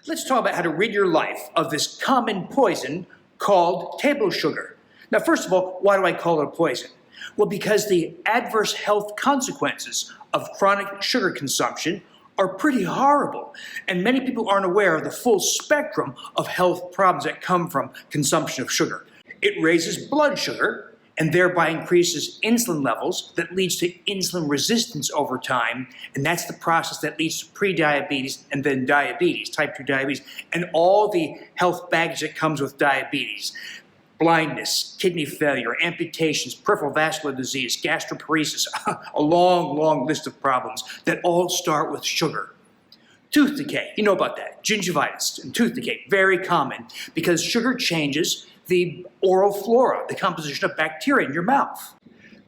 Let's talk about how to rid your life of this common poison called table sugar. Now, first of all, why do I call it a poison? Well, because the adverse health consequences of chronic sugar consumption are pretty horrible, and many people aren't aware of the full spectrum of health problems that come from consumption of sugar. It raises blood sugar and thereby increases insulin levels that leads to insulin resistance over time, and that's the process that leads to prediabetes and then diabetes, type 2 diabetes, and all the health baggage that comes with diabetes. Blindness, kidney failure, amputations, peripheral vascular disease, gastroparesis, a long, long list of problems that all start with sugar. Tooth decay, you know about that. Gingivitis and tooth decay, very common because sugar changes the oral flora, the composition of bacteria in your mouth.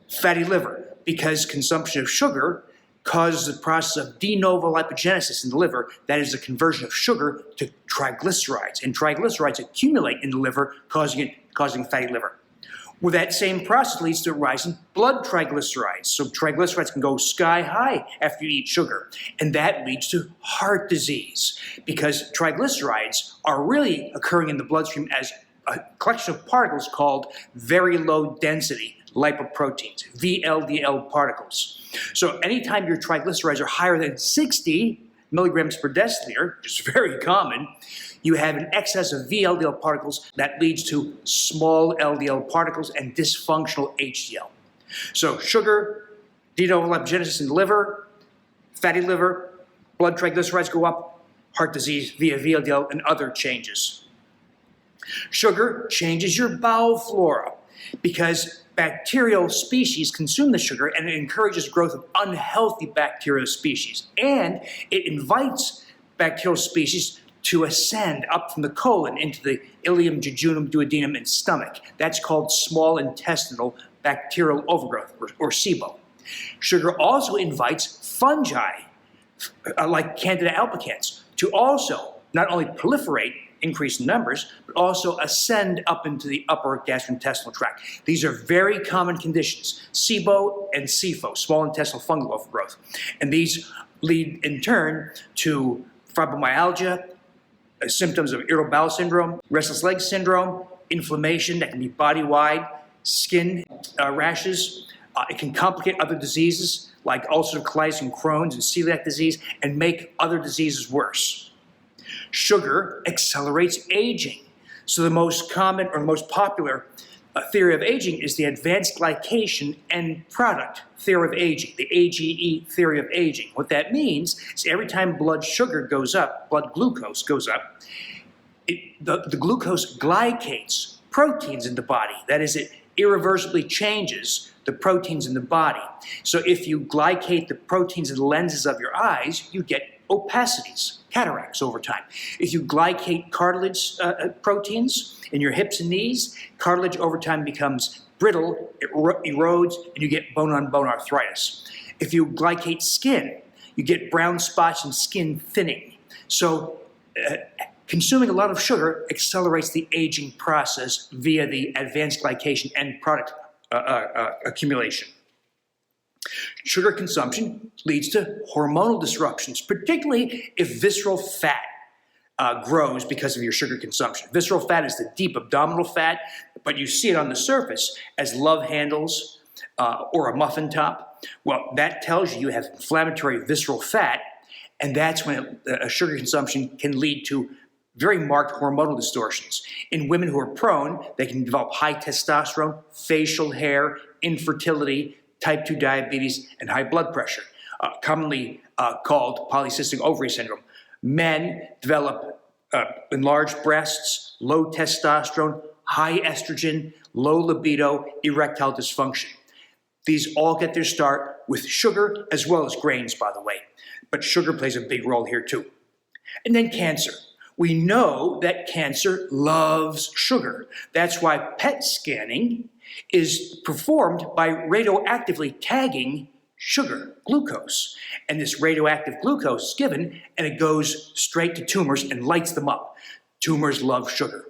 Fatty liver, because consumption of sugar causes the process of de novo lipogenesis in the liver, that is the conversion of sugar to triglycerides, and triglycerides accumulate in the liver, causing fatty liver. Well, that same process leads to a rise in blood triglycerides. So triglycerides can go sky high after you eat sugar, and that leads to heart disease because triglycerides are really occurring in the bloodstream as a collection of particles called very low density lipoproteins, VLDL particles. So anytime your triglycerides are higher than 60 milligrams per deciliter, which is very common, you have an excess of VLDL particles that leads to small LDL particles and dysfunctional HDL. So sugar, de novo lipogenesis in the liver, fatty liver, blood triglycerides go up, heart disease via VLDL, and other changes. Sugar changes your bowel flora because bacterial species consume the sugar and it encourages growth of unhealthy bacterial species. And it invites bacterial species to ascend up from the colon into the ileum, jejunum, duodenum, and stomach. That's called small intestinal bacterial overgrowth, or SIBO. Sugar also invites fungi, like Candida albicans, to also not only proliferate, increase in numbers, but also ascend up into the upper gastrointestinal tract. These are very common conditions, SIBO and SIFO, small intestinal fungal overgrowth. And these lead in turn to fibromyalgia, symptoms of irritable bowel syndrome, restless leg syndrome, inflammation that can be body-wide, skin rashes. It can complicate other diseases like ulcerative colitis and Crohn's and celiac disease and make other diseases worse. Sugar accelerates aging. So the most common or most popular theory of aging is the advanced glycation end product theory of aging, the AGE theory of aging. What that means is every time blood sugar goes up, blood glucose goes up, the glucose glycates proteins in the body. That is, it irreversibly changes the proteins in the body. So if you glycate the proteins in the lenses of your eyes, you get opacities, cataracts over time. If you glycate cartilage proteins in your hips and knees, cartilage over time becomes brittle, it erodes, and you get bone-on-bone arthritis. If you glycate skin, you get brown spots and skin thinning. So consuming a lot of sugar accelerates the aging process via the advanced glycation end product accumulation. Sugar consumption leads to hormonal disruptions, particularly if visceral fat grows because of your sugar consumption. Visceral fat is the deep abdominal fat, but you see it on the surface as love handles or a muffin top. Well, that tells you have inflammatory visceral fat, and that's when sugar consumption can lead to very marked hormonal distortions. In women who are prone, they can develop high testosterone, facial hair, infertility, type 2 diabetes, and high blood pressure, commonly called polycystic ovary syndrome. Men develop enlarged breasts, low testosterone, high estrogen, low libido, erectile dysfunction. These all get their start with sugar as well as grains, by the way. But sugar plays a big role here too. And then cancer. We know that cancer loves sugar. That's why PET scanning is performed by radioactively tagging sugar, glucose. And this radioactive glucose is given, and it goes straight to tumors and lights them up. Tumors love sugar.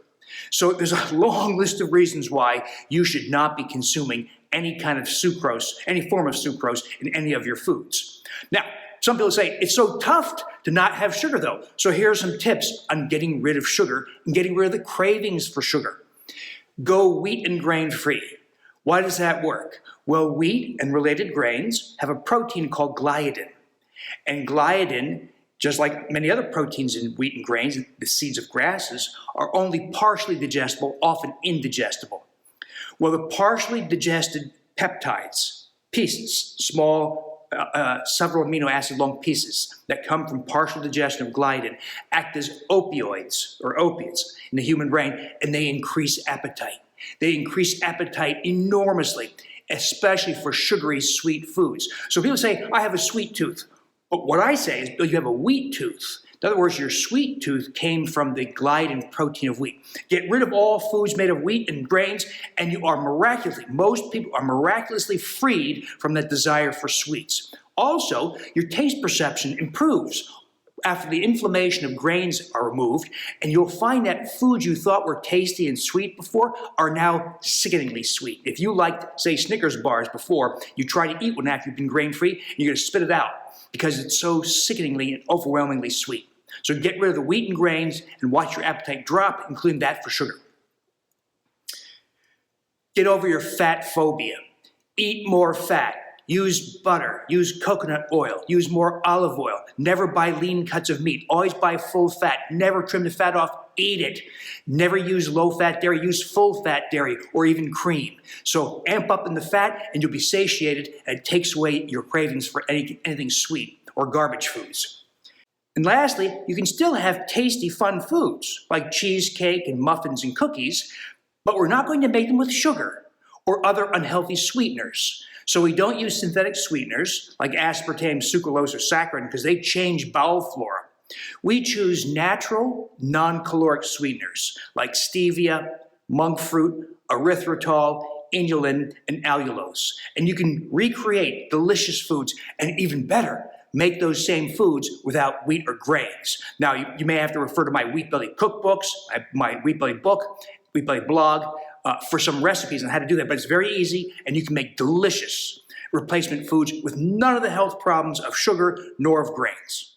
So there's a long list of reasons why you should not be consuming any kind of sucrose, any form of sucrose in any of your foods. Now, some people say it's so tough to not have sugar though. So here are some tips on getting rid of sugar and getting rid of the cravings for sugar. Go wheat and grain free. Why does that work? Well, wheat and related grains have a protein called gliadin. And gliadin, just like many other proteins in wheat and grains, the seeds of grasses, are only partially digestible, often indigestible. Well, the partially digested peptides, pieces, small, several amino acid long pieces that come from partial digestion of gliadin, act as opioids or opiates in the human brain, and they increase appetite. They increase appetite enormously, especially for sugary, sweet foods. So people say, I have a sweet tooth. But what I say is, you have a wheat tooth. In other words, your sweet tooth came from the gliadin protein of wheat. Get rid of all foods made of wheat and grains, and you are most people are miraculously freed from that desire for sweets. Also, your taste perception improves after the inflammation of grains are removed, and you'll find that foods you thought were tasty and sweet before are now sickeningly sweet. If you liked, say, Snickers bars before, you try to eat one after you've been grain-free, you're going to spit it out because it's so sickeningly and overwhelmingly sweet. So get rid of the wheat and grains and watch your appetite drop, including that for sugar. Get over your fat phobia. Eat more fat. Use butter, use coconut oil, use more olive oil. Never buy lean cuts of meat. Always buy full fat. Never trim the fat off. Eat it. Never use low-fat dairy. Use full-fat dairy or even cream. So amp up in the fat and you'll be satiated, and it takes away your cravings for anything sweet or garbage foods. And lastly, you can still have tasty, fun foods like cheesecake and muffins and cookies, but we're not going to make them with sugar or other unhealthy sweeteners. So we don't use synthetic sweeteners like aspartame, sucralose, or saccharin because they change bowel flora. We choose natural, non-caloric sweeteners like stevia, monk fruit, erythritol, inulin, and allulose. And you can recreate delicious foods, and even better, make those same foods without wheat or grains. Now, you may have to refer to my Wheat Belly cookbooks, my Wheat Belly book, Wheat Belly blog, for some recipes on how to do that, but it's very easy, and you can make delicious replacement foods with none of the health problems of sugar nor of grains.